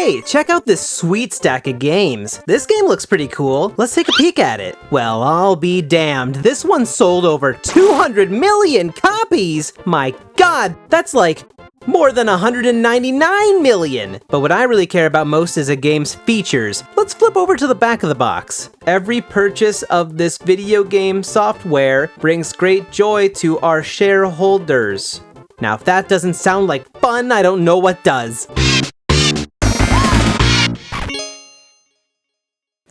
Hey, check out this sweet stack of games. This game looks pretty cool. Let's take a peek at it. Well, I'll be damned. This one sold over 200 million copies! My god, that's like more than 199 million! But what I really care about most is a game's features. Let's flip over to the back of the box. Every purchase of this video game software brings great joy to our shareholders. Now, if that doesn't sound like fun, I don't know what does.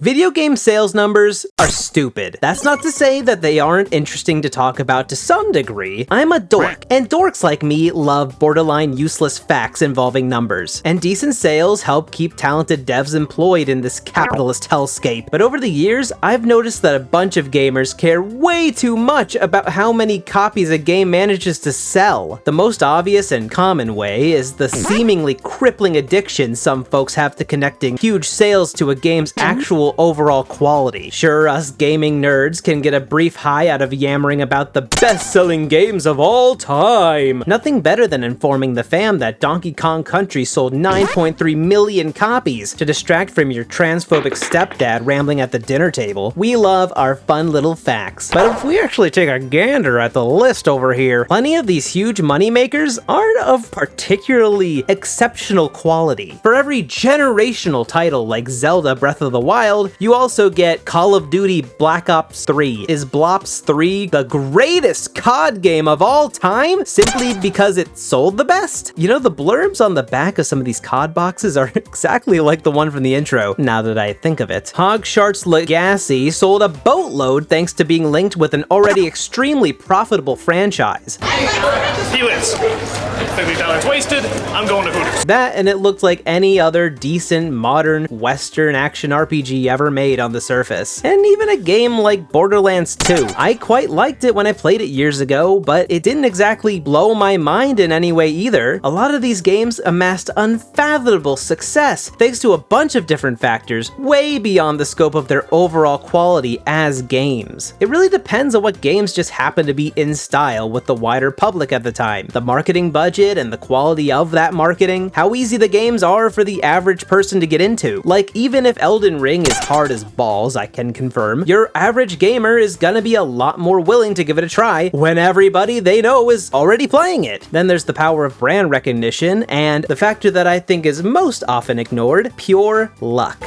Video game sales numbers are stupid. That's not to say that they aren't interesting to talk about to some degree. I'm a dork, and dorks like me love borderline useless facts involving numbers. And decent sales help keep talented devs employed in this capitalist hellscape. But over the years, I've noticed that a bunch of gamers care way too much about how many copies a game manages to sell. The most obvious and common way is the seemingly crippling addiction some folks have to connecting huge sales to a game's actual overall quality. Sure, us gaming nerds can get a brief high out of yammering about the best-selling games of all time. Nothing better than informing the fam that Donkey Kong Country sold 9.3 million copies to distract from your transphobic stepdad rambling at the dinner table. We love our fun little facts. But if we actually take a gander at the list over here, plenty of these huge moneymakers aren't of particularly exceptional quality. For every generational title like Zelda Breath of the Wild, you also get Call of Duty Black Ops 3. Is Blops 3 the greatest COD game of all time simply because it sold the best? You know, the blurbs on the back of some of these COD boxes are exactly like the one from the intro, now that I think of it. Hogshart's Legacy sold a boatload thanks to being linked with an already extremely profitable franchise. He wins. $50 wasted, I'm going to Hooters. That, and it looked like any other decent, modern, Western action RPG ever made on the surface. And even a game like Borderlands 2. I quite liked it when I played it years ago, but it didn't exactly blow my mind in any way either. A lot of these games amassed unfathomable success, thanks to a bunch of different factors, way beyond the scope of their overall quality as games. It really depends on what games just happen to be in style with the wider public at the time, the marketing budget and the quality of that marketing, how easy the games are for the average person to get into. Like, even if Elden Ring is hard as balls, I can confirm, your average gamer is gonna be a lot more willing to give it a try when everybody they know is already playing it. Then there's the power of brand recognition, and the factor that I think is most often ignored, pure luck.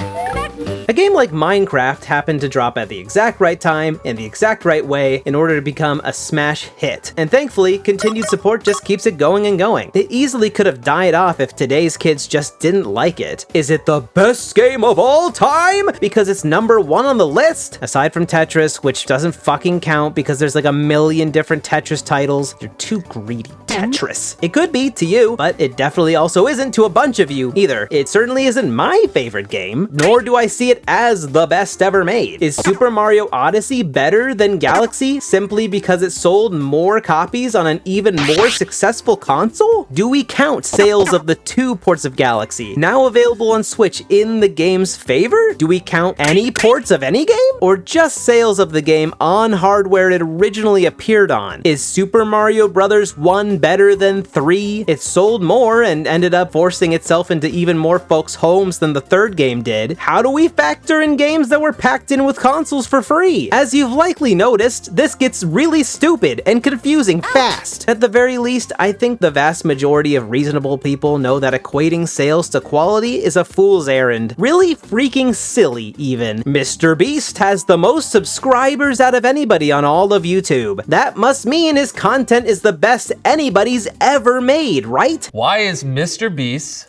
A game like Minecraft happened to drop at the exact right time, in the exact right way, in order to become a smash hit. And thankfully, continued support just keeps it going and going. It easily could have died off if today's kids just didn't like it. Is it the best game of all time because it's number one on the list? Aside from Tetris, which doesn't fucking count because there's like a million different Tetris titles. You're too greedy. Tetris. It could be to you, but it definitely also isn't to a bunch of you either. It certainly isn't my favorite game, nor do I see it as the best ever made. Is Super Mario Odyssey better than Galaxy simply because it sold more copies on an even more successful console? Do we count sales of the 2 ports of Galaxy, now available on Switch, in the game's favor? Do we count any ports of any game? Or just sales of the game on hardware it originally appeared on? Is Super Mario Bros. 1 better than 3? It sold more and ended up forcing itself into even more folks' homes than the third game did. How do we factor in games that were packed in with consoles for free? As you've likely noticed, this gets really stupid and confusing fast. At the very least, I think the vast majority of reasonable people know that equating sales to quality is a fool's errand. Really freaking silly, even. Mr. Beast has the most subscribers out of anybody on all of YouTube. That must mean his content is the best anybody's ever made, right? Why is Mr. Beast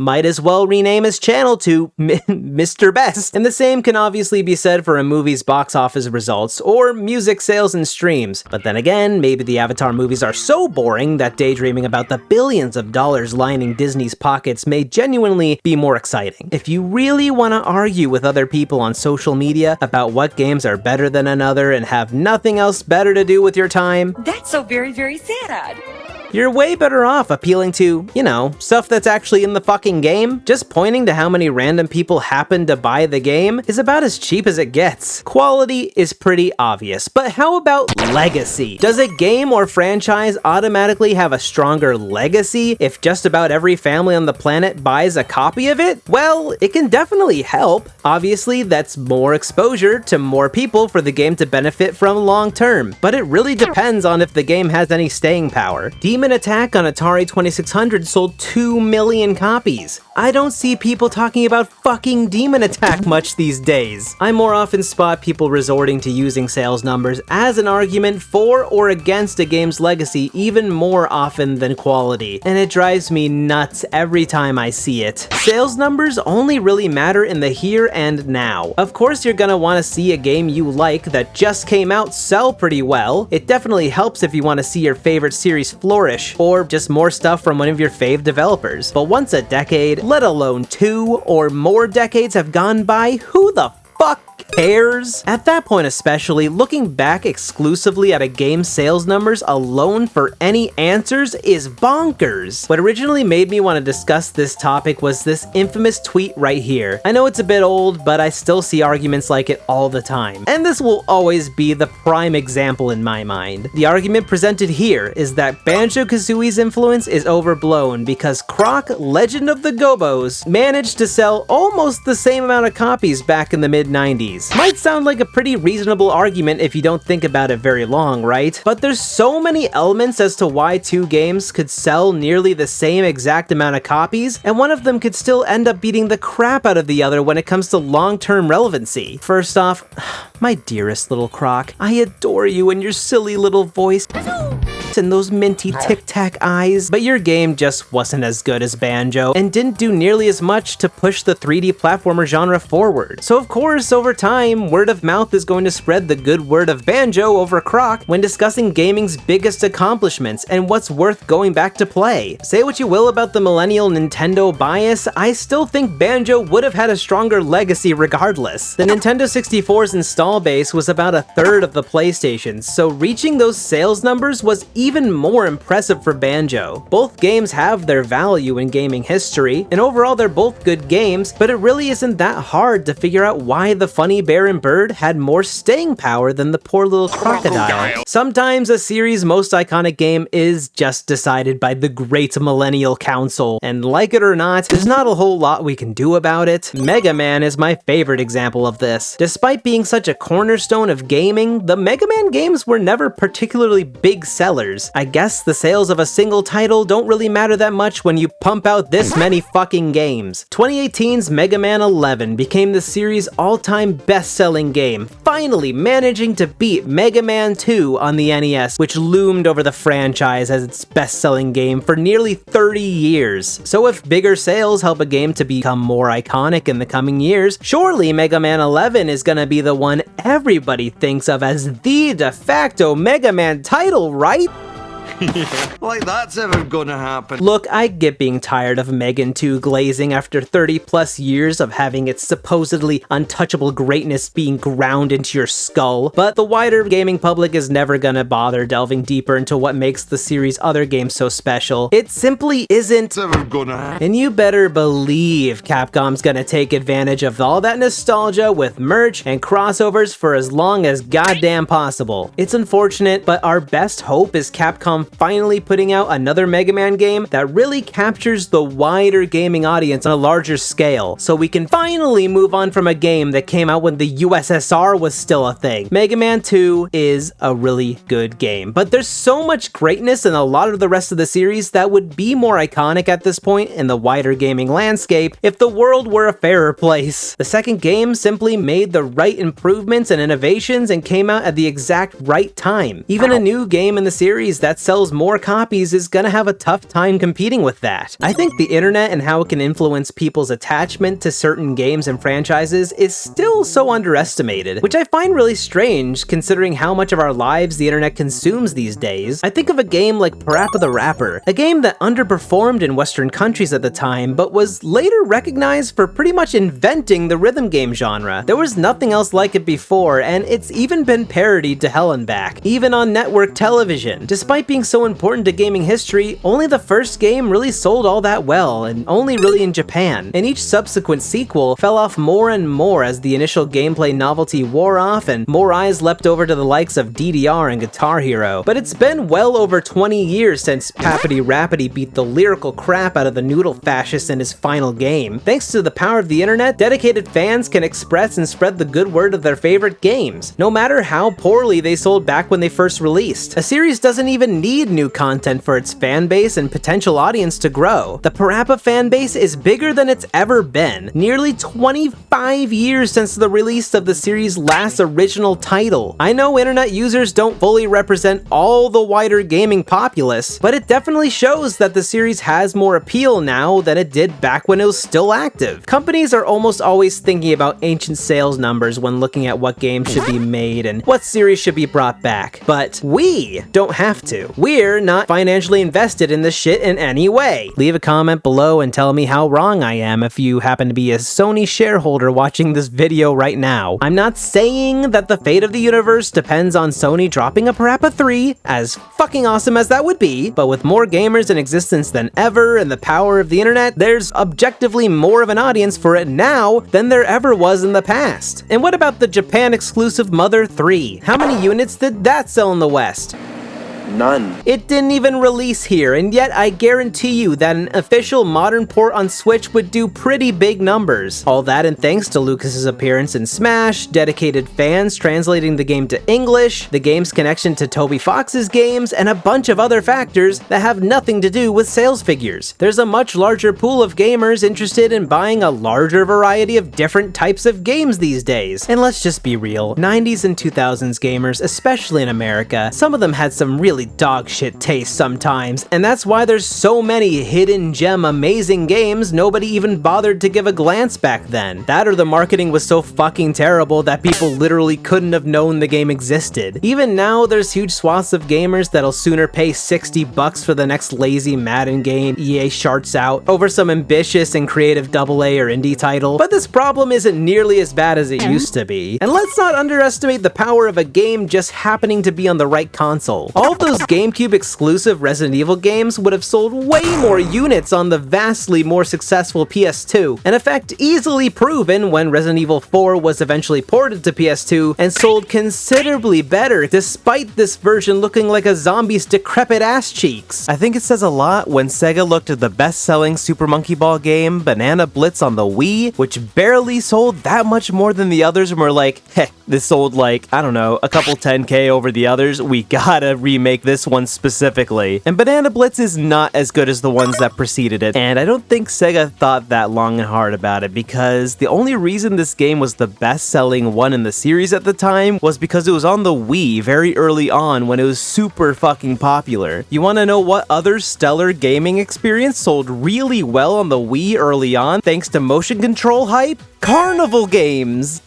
Might as well rename his channel to Mr. Best. And the same can obviously be said for a movie's box office results or music sales and streams. But then again, maybe the Avatar movies are so boring that daydreaming about the billions of dollars lining Disney's pockets may genuinely be more exciting. If you really want to argue with other people on social media about what games are better than another and have nothing else better to do with your time, That's so very, very sad. You're way better off appealing to, you know, stuff that's actually in the fucking game. Just pointing to how many random people happen to buy the game is about as cheap as it gets. Quality is pretty obvious, but how about legacy? Does a game or franchise automatically have a stronger legacy if just about every family on the planet buys a copy of it? Well, it can definitely help. Obviously, that's more exposure to more people for the game to benefit from long term, but it really depends on if the game has any staying power. Demon Attack on Atari 2600 sold 2 million copies. I don't see people talking about fucking Demon Attack much these days. I more often spot people resorting to using sales numbers as an argument for or against a game's legacy even more often than quality, and it drives me nuts every time I see it. Sales numbers only really matter in the here and now. Of course, you're gonna want to see a game you like that just came out sell pretty well. It definitely helps if you want to see your favorite series flourish, or just more stuff from one of your fave developers. But once a decade, let alone 2 or more decades have gone by, who the fuck cares? At that point especially, looking back exclusively at a game's sales numbers alone for any answers is bonkers. What originally made me want to discuss this topic was this infamous tweet right here. I know it's a bit old, but I still see arguments like it all the time, and this will always be the prime example in my mind. The argument presented here is that Banjo-Kazooie's influence is overblown because Croc, Legend of the Gobos, managed to sell almost the same amount of copies back in the mid-90s. Might sound like a pretty reasonable argument if you don't think about it very long, right? But there's so many elements as to why two games could sell nearly the same exact amount of copies, and one of them could still end up beating the crap out of the other when it comes to long-term relevancy. First off, my dearest little Croc, I adore you and your silly little voice and those minty tic-tac eyes, but your game just wasn't as good as Banjo and didn't do nearly as much to push the 3D platformer genre forward. So of course, over time, word of mouth is going to spread the good word of Banjo over Croc when discussing gaming's biggest accomplishments and what's worth going back to play. Say what you will about the millennial Nintendo bias, I still think Banjo would have had a stronger legacy regardless. The Nintendo 64's install base was about a third of the PlayStation's, so reaching those sales numbers was even more impressive for Banjo. Both games have their value in gaming history, and overall they're both good games, but it really isn't that hard to figure out why the funny bear and bird had more staying power than the poor little crocodile. Sometimes a series' most iconic game is just decided by the great Millennial Council, and like it or not, there's not a whole lot we can do about it. Mega Man is my favorite example of this. Despite being such a cornerstone of gaming, the Mega Man games were never particularly big sellers. I guess the sales of a single title don't really matter that much when you pump out this many fucking games. 2018's Mega Man 11 became the series' all-time best-selling game, finally managing to beat Mega Man 2 on the NES, which loomed over the franchise as its best-selling game for nearly 30 years. So if bigger sales help a game to become more iconic in the coming years, surely Mega Man 11 is gonna be the one everybody thinks of as the de facto Mega Man title, right? Like that's ever gonna happen. Look, I get being tired of Megan 2 glazing after 30 plus years of having its supposedly untouchable greatness being ground into your skull, but the wider gaming public is never gonna bother delving deeper into what makes the series' other games so special. It simply isn't It's ever gonna happen. And you better believe Capcom's gonna take advantage of all that nostalgia with merch and crossovers for as long as goddamn possible. It's unfortunate, but our best hope is Capcom finally putting out another Mega Man game that really captures the wider gaming audience on a larger scale, so we can finally move on from a game that came out when the USSR was still a thing. Mega Man 2 is a really good game, but there's so much greatness in a lot of the rest of the series that would be more iconic at this point in the wider gaming landscape if the world were a fairer place. The second game simply made the right improvements and innovations and came out at the exact right time. Even a new game in the series that sells more copies is gonna have a tough time competing with that. I think the internet and how it can influence people's attachment to certain games and franchises is still so underestimated, which I find really strange considering how much of our lives the internet consumes these days. I think of a game like Parappa the Rapper, a game that underperformed in Western countries at the time, but was later recognized for pretty much inventing the rhythm game genre. There was nothing else like it before, and it's even been parodied to hell and back, even on network television. Despite being so important to gaming history, only the first game really sold all that well, and only really in Japan. And each subsequent sequel fell off more and more as the initial gameplay novelty wore off and more eyes leapt over to the likes of DDR and Guitar Hero. But it's been well over 20 years since Pappity Rappity beat the lyrical crap out of the noodle fascist in his final game. Thanks to the power of the internet, dedicated fans can express and spread the good word of their favorite games, no matter how poorly they sold back when they first released. A series doesn't even need new content for its fan base and potential audience to grow. The Parappa fan base is bigger than it's ever been, nearly 25 years since the release of the series' last original title. I know internet users don't fully represent all the wider gaming populace, but it definitely shows that the series has more appeal now than it did back when it was still active. Companies are almost always thinking about ancient sales numbers when looking at what games should be made and what series should be brought back, but we don't have to. We're not financially invested in this shit in any way. Leave a comment below and tell me how wrong I am if you happen to be a Sony shareholder watching this video right now. I'm not saying that the fate of the universe depends on Sony dropping a Parappa 3, as fucking awesome as that would be, but with more gamers in existence than ever and the power of the internet, there's objectively more of an audience for it now than there ever was in the past. And what about the Japan exclusive Mother 3? How many units did that sell in the West? None. It didn't even release here, and yet I guarantee you that an official modern port on Switch would do pretty big numbers. All that and thanks to Lucas's appearance in Smash, dedicated fans translating the game to English, the game's connection to Toby Fox's games, and a bunch of other factors that have nothing to do with sales figures. There's a much larger pool of gamers interested in buying a larger variety of different types of games these days. And let's just be real, 90s and 2000s gamers, especially in America, some of them had some really dog shit taste sometimes, and that's why there's so many hidden gem amazing games nobody even bothered to give a glance back then. That or the marketing was so fucking terrible that people literally couldn't have known the game existed. Even now, there's huge swaths of gamers that'll sooner pay $60 for the next lazy Madden game EA sharts out over some ambitious and creative AA or indie title, but this problem isn't nearly as bad as it used to be. And let's not underestimate the power of a game just happening to be on the right console. All of those GameCube exclusive Resident Evil games would have sold way more units on the vastly more successful PS2, an effect easily proven when Resident Evil 4 was eventually ported to PS2 and sold considerably better despite this version looking like a zombie's decrepit ass cheeks. I think it says a lot when Sega looked at the best-selling Super Monkey Ball game, Banana Blitz on the Wii, which barely sold that much more than the others, and were like, heck, this sold like, I don't know, a couple 10K over the others, we gotta remake this one specifically. And Banana Blitz is not as good as the ones that preceded it, and I don't think Sega thought that long and hard about it, because the only reason this game was the best-selling one in the series at the time was because it was on the Wii very early on when it was super fucking popular. You wanna know what other stellar gaming experience sold really well on the Wii early on thanks to motion control hype? Carnival games!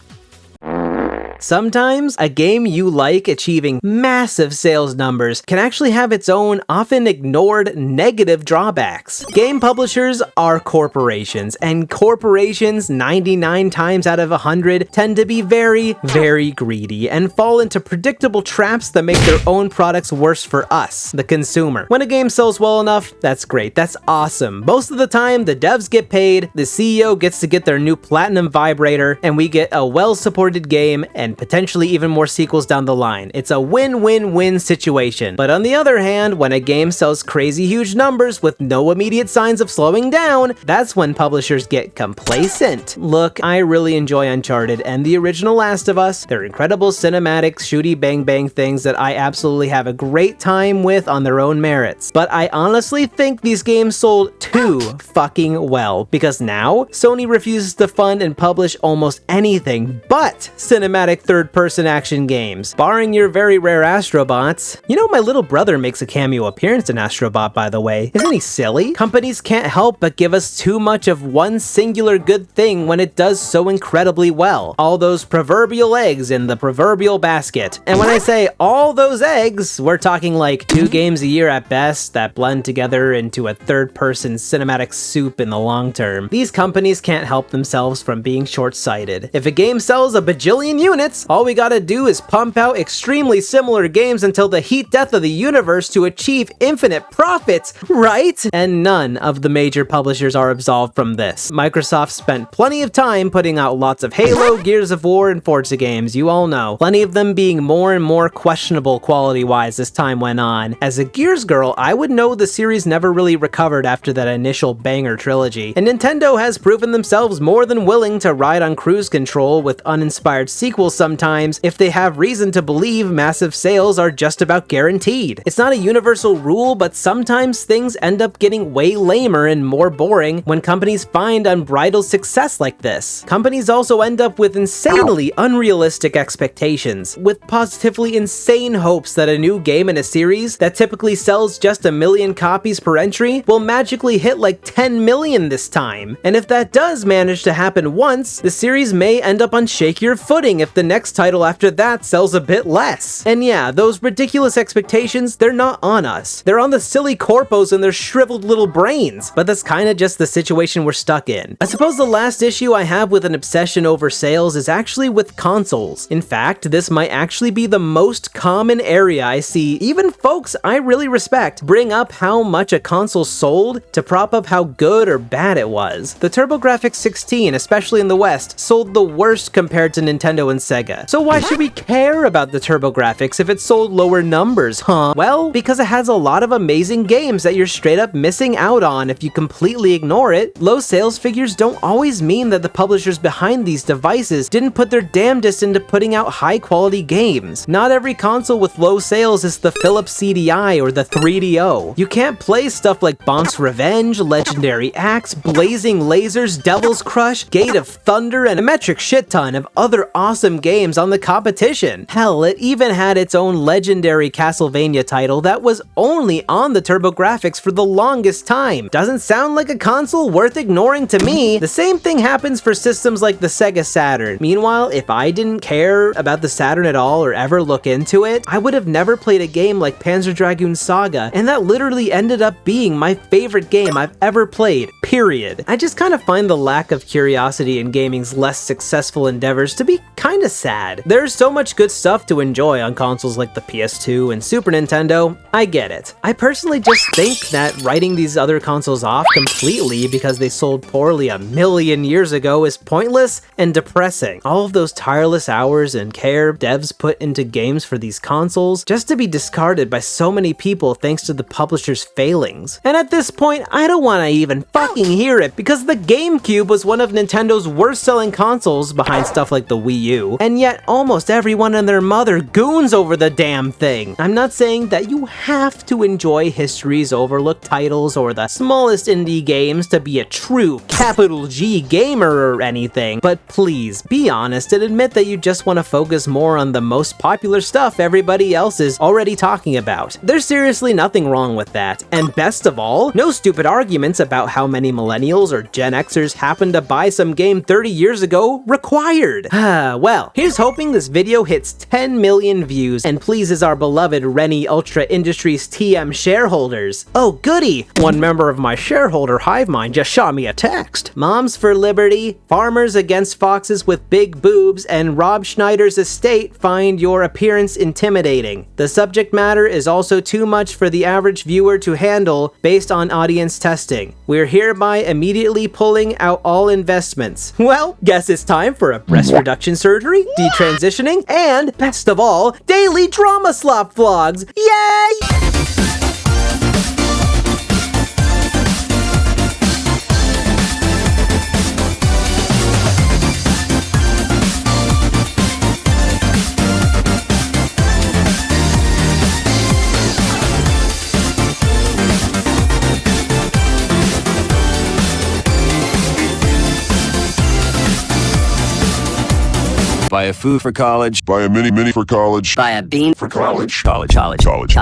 Sometimes, a game you like achieving massive sales numbers can actually have its own, often ignored, negative drawbacks. Game publishers are corporations, and corporations 99 times out of 100 tend to be very, very greedy and fall into predictable traps that make their own products worse for us, the consumer. When a game sells well enough, that's great, that's awesome. Most of the time, the devs get paid, the CEO gets to get their new platinum vibrator, and we get a well-supported game and potentially even more sequels down the line. It's a win-win-win situation. But on the other hand, when a game sells crazy huge numbers with no immediate signs of slowing down, that's when publishers get complacent. Look, I really enjoy Uncharted and the original Last of Us. They're incredible cinematic, shooty bang bang things that I absolutely have a great time with on their own merits. But I honestly think these games sold too fucking well, because now Sony refuses to fund and publish almost anything but cinematic third-person action games, barring your very rare Astrobots. You know, my little brother makes a cameo appearance in Astrobot, by the way. Isn't he silly? Companies can't help but give us too much of one singular good thing when it does so incredibly well. All those proverbial eggs in the proverbial basket. And when I say all those eggs, we're talking like 2 games a year at best that blend together into a third-person cinematic soup in the long term. These companies can't help themselves from being short-sighted. If a game sells a bajillion units, internets? All we gotta do is pump out extremely similar games until the heat death of the universe to achieve infinite profits, right? And none of the major publishers are absolved from this. Microsoft spent plenty of time putting out lots of Halo, Gears of War, and Forza games, you all know. Plenty of them being more and more questionable quality-wise as time went on. As a Gears girl, I would know the series never really recovered after that initial banger trilogy, and Nintendo has proven themselves more than willing to ride on cruise control with uninspired sequels sometimes if they have reason to believe massive sales are just about guaranteed. It's not a universal rule, but sometimes things end up getting way lamer and more boring when companies find unbridled success like this. Companies also end up with insanely unrealistic expectations, with positively insane hopes that a new game in a series that typically sells just 1 million copies per entry will magically hit like 10 million this time. And if that does manage to happen once, the series may end up on shakier footing if the next title after that sells a bit less. And yeah, those ridiculous expectations, they're not on us. They're on the silly corpos and their shriveled little brains. But that's kinda just the situation we're stuck in. I suppose the last issue I have with an obsession over sales is actually with consoles. In fact, this might actually be the most common area I see even folks I really respect bring up how much a console sold to prop up how good or bad it was. The TurboGrafx 16, especially in the West, sold the worst compared to Nintendo and Sega. So why should we care about the TurboGrafx if it sold lower numbers, huh? Well, because it has a lot of amazing games that you're straight up missing out on if you completely ignore it. Low sales figures don't always mean that the publishers behind these devices didn't put their damnedest into putting out high quality games. Not every console with low sales is the Philips CDI or the 3DO. You can't play stuff like Bonk's Revenge, Legendary Axe, Blazing Lasers, Devil's Crush, Gate of Thunder, and a metric shit ton of other awesome games on the competition. Hell, it even had its own legendary Castlevania title that was only on the TurboGrafx for the longest time. Doesn't sound like a console worth ignoring to me. The same thing happens for systems like the Sega Saturn. Meanwhile, if I didn't care about the Saturn at all or ever look into it, I would have never played a game like Panzer Dragoon Saga, and that literally ended up being my favorite game I've ever played, period. I just kind of find the lack of curiosity in gaming's less successful endeavors to be kind of sad. There's so much good stuff to enjoy on consoles like the PS2 and Super Nintendo, I get it. I personally just think that writing these other consoles off completely because they sold poorly 1 million years ago is pointless and depressing. All of those tireless hours and care devs put into games for these consoles just to be discarded by so many people thanks to the publisher's failings. And at this point, I don't want to even fucking hear it because the GameCube was one of Nintendo's worst selling consoles behind stuff like the Wii U, and yet almost everyone and their mother goons over the damn thing. I'm not saying that you have to enjoy history's overlooked titles or the smallest indie games to be a true capital G gamer or anything, but please be honest and admit that you just want to focus more on the most popular stuff everybody else is already talking about. There's seriously nothing wrong with that, and best of all, no stupid arguments about how many millennials or Gen Xers happened to buy some game 30 years ago required. Well, here's hoping this video hits 10 million views and pleases our beloved Rennie Ultra Industries TM shareholders. Oh goody, one member of my shareholder hive mind just shot me a text. Moms for Liberty, Farmers Against Foxes with Big Boobs, and Rob Schneider's estate find your appearance intimidating. The subject matter is also too much for the average viewer to handle based on audience testing. We're hereby immediately pulling out all investments. Well, guess it's time for a breast reduction surgery, detransitioning, and best of all, daily drama slop vlogs. Yay! Buy a foo for college. Buy a mini for college. Buy a bean for college. college.